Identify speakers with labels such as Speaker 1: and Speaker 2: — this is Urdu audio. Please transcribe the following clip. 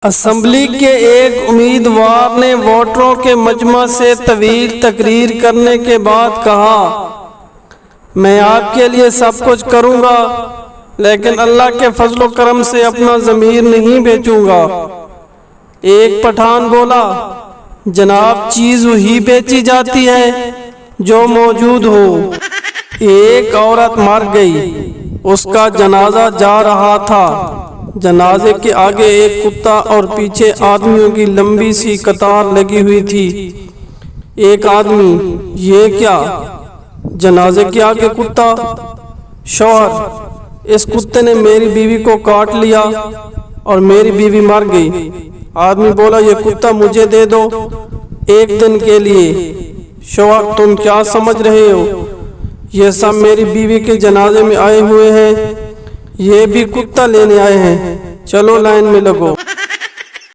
Speaker 1: اسمبلی کے ایک امیدوار نے ووٹروں کے مجمع سے طویل تقریر کرنے کے بعد کہا، میں آپ کے لیے سب کچھ کروں گا لیکن اللہ کے فضل و کرم سے اپنا ضمیر نہیں بیچوں گا۔ ایک پٹھان بولا، جناب چیز وہی بیچی جاتی ہے جو موجود ہو۔ ایک عورت مر گئی، اس کا جنازہ جا رہا تھا۔ جنازے کے آگے ایک کتا اور پیچھے آدمیوں کی لمبی سی قطار لگی ہوئی تھی۔ ایک آدمی، یہ کیا؟ جنازے کے آگے کتا۔ شوہر، اس کتے نے میری بیوی کو کاٹ لیا اور میری بیوی مر گئی۔ آدمی بولا، یہ کتا مجھے دے دو ایک دن کے لیے۔ شوہر، تم کیا سمجھ رہے ہو؟ یہ سب میری بیوی کے جنازے میں آئے ہوئے ہیں، یہ بھی کتا لینے آئے ہیں، چلو لائن میں لگو۔